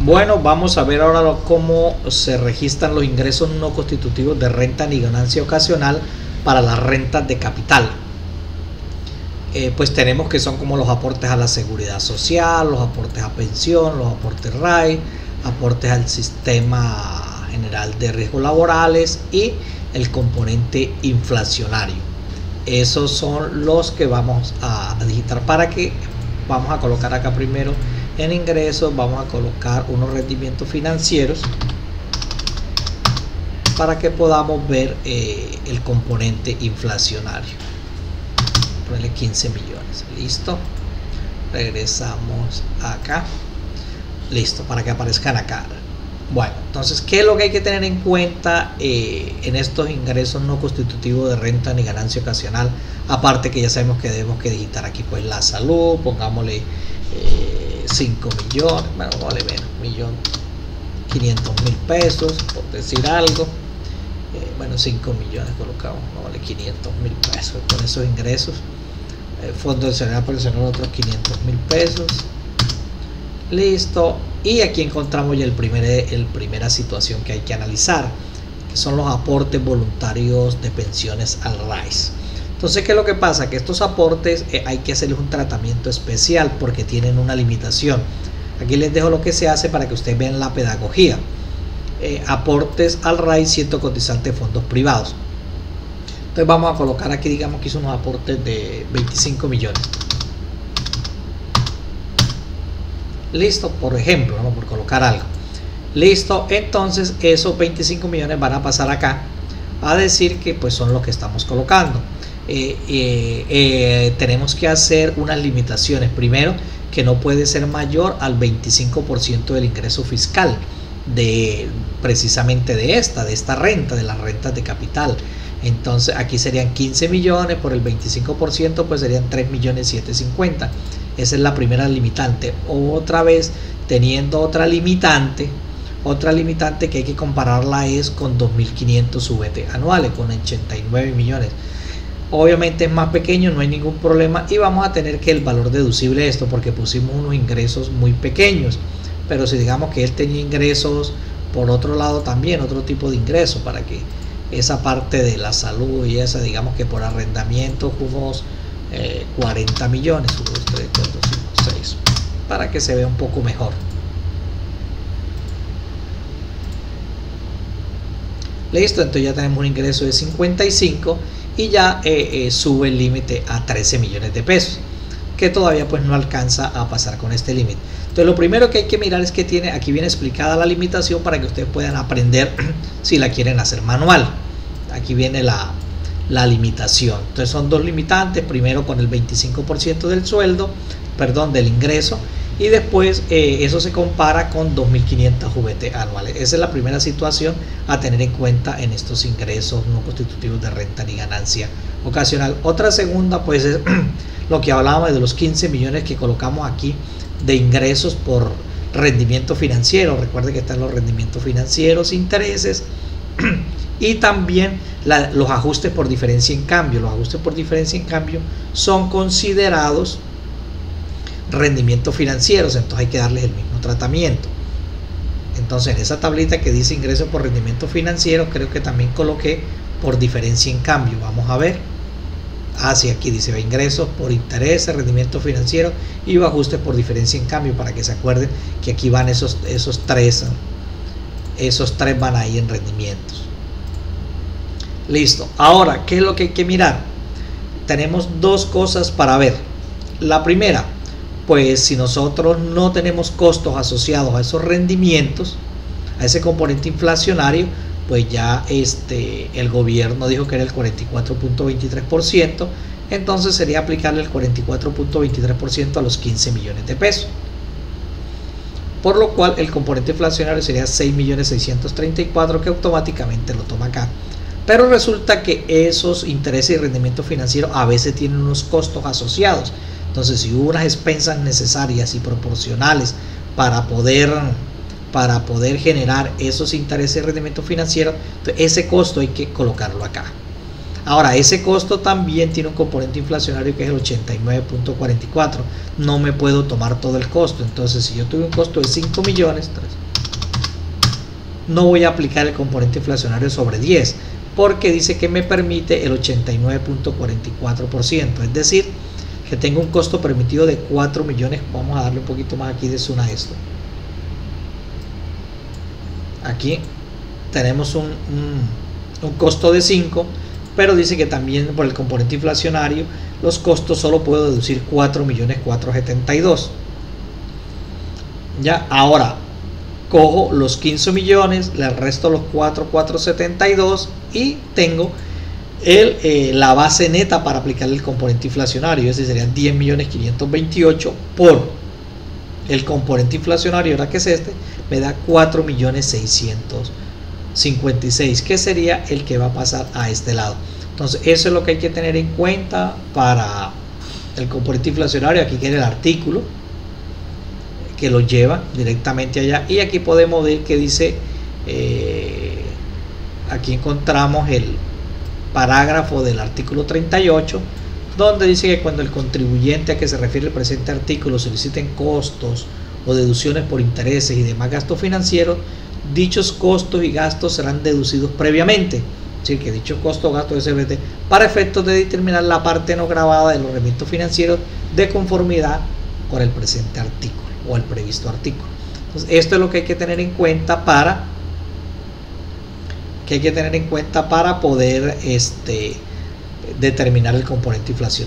Bueno, vamos a ver ahora cómo se registran los ingresos no constitutivos de renta ni ganancia ocasional para las rentas de capital. Pues tenemos que son como los aportes a la seguridad social, los aportes a pensión, los aportes RAI, aportes al sistema general de riesgos laborales y el componente inflacionario. Esos son los que vamos a digitar. Para que vamos a colocar acá primero en ingresos, vamos a colocar unos rendimientos financieros para que podamos ver el componente inflacionario. Ponerle 15 millones, listo. Regresamos acá, listo, para que aparezcan acá. Bueno, entonces, ¿qué es lo que hay que tener en cuenta en estos ingresos no constitutivos de renta ni ganancia ocasional? Aparte que ya sabemos que debemos que digitar aquí pues la salud, pongámosle 5 millones, bueno, vale menos, 1.500.000 pesos, por decir algo. Bueno, 5 millones colocamos, no vale 500.000 pesos con esos ingresos. Fondo de seguridad personal otros 500.000 pesos, listo. Y aquí encontramos ya el primera situación que hay que analizar, que son los aportes voluntarios de pensiones al RAIS. Entonces, ¿qué es lo que pasa? Que estos aportes hay que hacerles un tratamiento especial porque tienen una limitación. Aquí les dejo lo que se hace para que ustedes vean la pedagogía. Aportes al RAIS, ciento cotizante de fondos privados. Entonces vamos a colocar aquí, digamos que hizo unos aportes de 25 millones. Listo, por ejemplo, ¿no? Por colocar algo. Listo, entonces esos 25 millones van a pasar acá a decir que pues son los que estamos colocando. Tenemos que hacer unas limitaciones. Primero, que no puede ser mayor al 25% del ingreso fiscal precisamente de esta renta, de las rentas de capital. Entonces aquí serían 15 millones por el 25%, pues serían 3.750.000. Esa es la primera limitante. Otra vez teniendo otra limitante que hay que compararla es con 2.500 VT anuales, con 89 millones. Obviamente es más pequeño, no hay ningún problema, y vamos a tener que el valor deducible de esto porque pusimos unos ingresos muy pequeños. Pero si digamos que él tenía ingresos por otro lado también, otro tipo de ingreso, para que esa parte de la salud y esa, digamos que por arrendamiento unos 40 millones, 1, 2, 3, 4, 5, 6, para que se vea un poco mejor. Listo, entonces ya tenemos un ingreso de 55 y ya sube el límite a 13 millones de pesos, que todavía pues no alcanza a pasar con este límite. Entonces lo primero que hay que mirar es que aquí viene explicada la limitación para que ustedes puedan aprender si la quieren hacer manual. Aquí viene la limitación. Entonces son dos limitantes, primero con el 25% del sueldo, perdón, del ingreso, y después eso se compara con 2.500 VT anuales. Esa es la primera situación a tener en cuenta en estos ingresos no constitutivos de renta ni ganancia ocasional. Otra segunda pues es lo que hablábamos de los 15 millones que colocamos aquí de ingresos por rendimiento financiero. Recuerde que están los rendimientos financieros, intereses y también los ajustes por diferencia en cambio. Los ajustes por diferencia en cambio son considerados rendimientos financieros, entonces hay que darles el mismo tratamiento. Entonces en esa tablita que dice ingresos por rendimiento financiero, creo que también coloqué por diferencia en cambio. Vamos a ver. Así aquí dice ingresos por interés, rendimiento financiero y ajustes por diferencia en cambio, para que se acuerden que aquí van esos tres van ahí en rendimientos. Listo. Ahora, ¿qué es lo que hay que mirar? Tenemos dos cosas para ver. La primera, pues si nosotros no tenemos costos asociados a esos rendimientos, a ese componente inflacionario, pues ya el gobierno dijo que era el 44.23%, entonces sería aplicarle el 44.23% a los 15 millones de pesos. Por lo cual el componente inflacionario sería 6.634.000, que automáticamente lo toma acá. Pero resulta que esos intereses y rendimientos financieros a veces tienen unos costos asociados. Entonces, si hubo unas expensas necesarias y proporcionales para poder generar esos intereses y rendimientos financieros, ese costo hay que colocarlo acá. Ahora, ese costo también tiene un componente inflacionario que es el 89.44. No me puedo tomar todo el costo. Entonces, si yo tuve un costo de 5 millones, no voy a aplicar el componente inflacionario sobre 10, porque dice que me permite el 89.44%. Es decir, que tengo un costo permitido de 4 millones. Vamos a darle un poquito más aquí de zoom a esto. Aquí tenemos un costo de 5, pero dice que también por el componente inflacionario los costos solo puedo deducir 4.472.000. Ya, ahora cojo los 15 millones, le resto los 4.472 y tengo la base neta para aplicar el componente inflacionario. Ese serían 10.528.000 por el componente inflacionario, ahora que es este, me da 4.656.000, que sería el que va a pasar a este lado. Entonces eso es lo que hay que tener en cuenta para el componente inflacionario. Aquí tiene el artículo que lo lleva directamente allá, y aquí podemos ver que dice, aquí encontramos el parágrafo del artículo 38, donde dice que cuando el contribuyente a que se refiere el presente artículo soliciten costos o deducciones por intereses y demás gastos financieros, dichos costos y gastos serán deducidos previamente. Es decir, que dichos costos o gastos de CBT para efectos de determinar la parte no grabada de los rendimientos financieros de conformidad con el presente artículo o el previsto artículo. Entonces, esto es lo que hay que tener en cuenta para poder determinar el componente inflacionario.